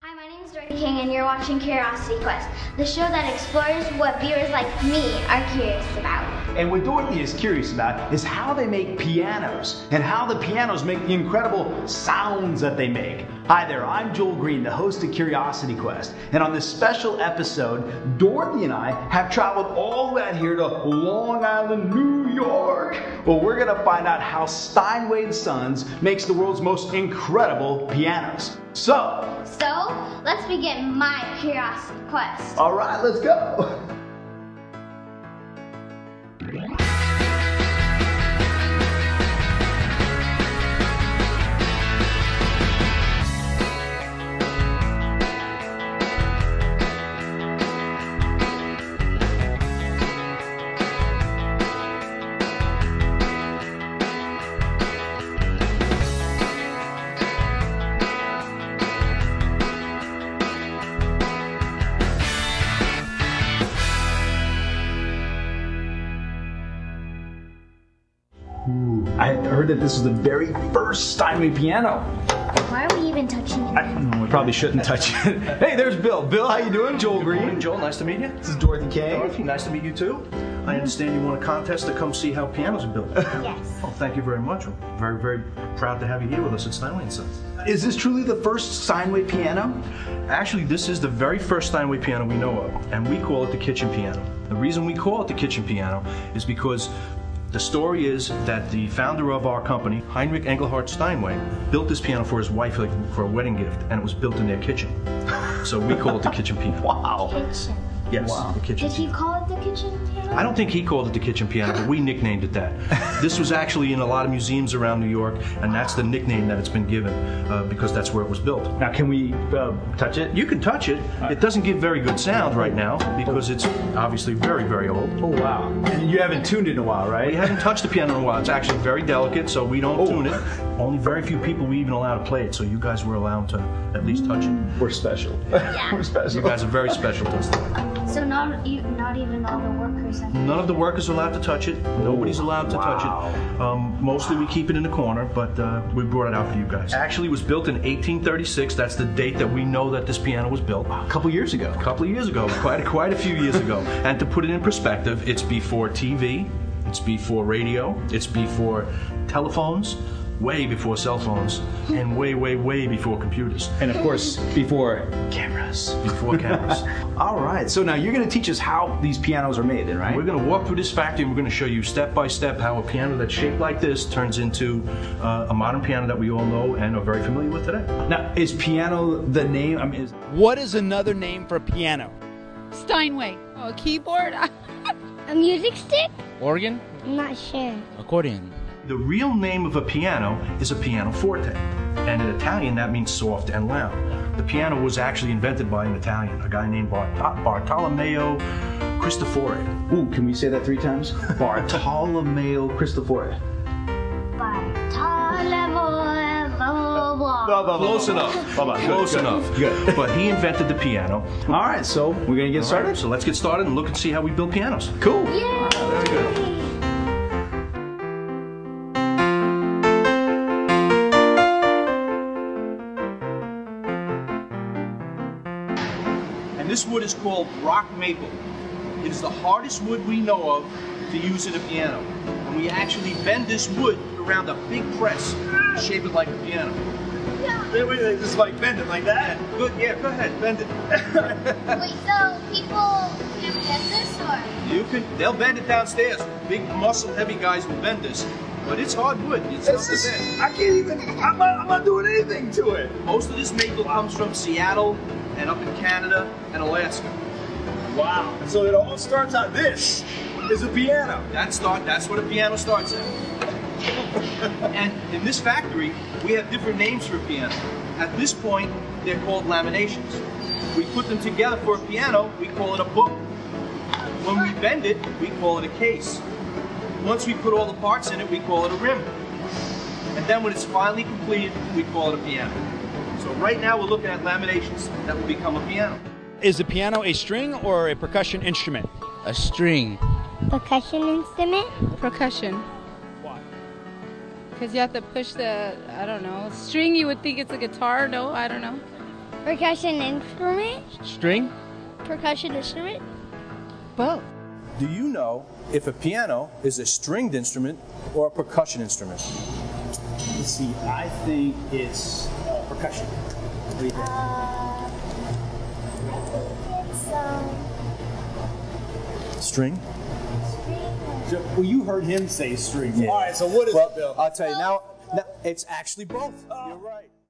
Hi, my name is Dorothy and you're watching Curiosity Quest, the show that explores what viewers like me are curious about. And what Dorothy is curious about is how they make pianos and how the pianos make the incredible sounds that they make. Hi there, I'm Joel Green, the host of Curiosity Quest. And on this special episode, Dorothy and I have traveled all the way out here to Long Island, New York. Well, we're going to find out how Steinway and Sons makes the world's most incredible pianos. So, let's begin my Curiosity Quest. All right, let's go. I heard that this was the very first Steinway piano. Why are we even touching it? I don't know, we probably shouldn't touch it. Hey, there's Bill. Bill, how you doing? Joel Green. Good morning, Joel. Nice to meet you. This is Dorothy Kay. Dorothy, nice to meet you too. I understand you won a contest to come see how pianos are built. Yes. Oh, thank you very much. I'm very, very proud to have you here with us at Steinway and Sons. Is this truly the first Steinway piano? Actually, this is the very first Steinway piano we know of, and we call it the kitchen piano. The reason we call it the kitchen piano is because the story is that the founder of our company, Henry Engelhard Steinway, built this piano for his wife for a wedding gift, and it was built in their kitchen. So we call it the kitchen piano. Wow. Kitchen. Yes, Wow. the kitchen. Did he call it the kitchen piano? I don't think he called it the kitchen piano, but we nicknamed it that. This was actually in a lot of museums around New York, and that's the nickname that it's been given because that's where it was built. Now, can we touch it? You can touch it. It doesn't give very good sound right now because it's obviously very, very old. Oh, wow. And you haven't tuned it in a while, right? We haven't touched the piano in a while. It's actually very delicate, so we don't tune it. Only very few people we even allow to play it, so you guys were allowed to at least touch it. We're special. Yeah. We're special. You guys are very special to us. So not even all the workers have None of the workers are allowed to touch it. Nobody's allowed to touch it. Mostly we keep it in the corner, but we brought it out for you guys. Actually, it was built in 1836. That's the date that we know that this piano was built. A couple years ago. A couple of years ago, quite a few years ago. And to put it in perspective, it's before TV, it's before radio, it's before telephones, way before cell phones, and way, way, way before computers. And of course, before cameras. Before cameras. All right, so now you're going to teach us how these pianos are made then, right? We're going to walk through this factory and we're going to show you step by step how a piano that's shaped like this turns into a modern piano that we all know and are very familiar with today. Now, is piano the name? I mean, what is another name for piano? Steinway. Oh, a keyboard? a music stick? Organ? I'm not sure. Accordion. The real name of a piano is a pianoforte, and in Italian that means soft and loud. The piano was actually invented by an Italian, a guy named Bartolomeo Cristofori. Ooh, can we say that 3 times? Bartolomeo Cristofori. Close enough. Close enough. Good. But he invented the piano. All right, so we're going to get started? Right, so let's get started and look and see how we build pianos. Cool. Yay! Very good. This wood is called rock maple. It is the hardest wood we know of to use in a piano. And we actually bend this wood around a big press to shape it like a piano. Wait, just like bend it like that? Good, yeah, go ahead, bend it. Wait, so people can bend this or? They'll bend it downstairs. Big muscle heavy guys will bend this. But it's hard wood. It's not to bend. I can't even, I'm not doing anything to it. Most of this maple comes from Seattle and up in Canada and Alaska. Wow. So it all starts out, this is a piano. That's what a piano starts at. And in this factory, we have different names for a piano. At this point, they're called laminations. We put them together for a piano, we call it a book. When we bend it, we call it a case. Once we put all the parts in it, we call it a rim. And then when it's finally completed, we call it a piano. So right now we're looking at laminations that will become a piano. Is the piano a string or a percussion instrument? A string. Percussion instrument? Percussion. Why? Because you have to push the, I don't know, string. You would think it's a guitar. No, I don't know. Percussion instrument? String? Percussion instrument? Both. Do you know if a piano is a stringed instrument or a percussion instrument? Let's see, I think it's percussion. What do you think? It's String? Well, you heard him say string. Yeah. All right, so what is it, Bill? I'll tell you now, it's actually both. You're right.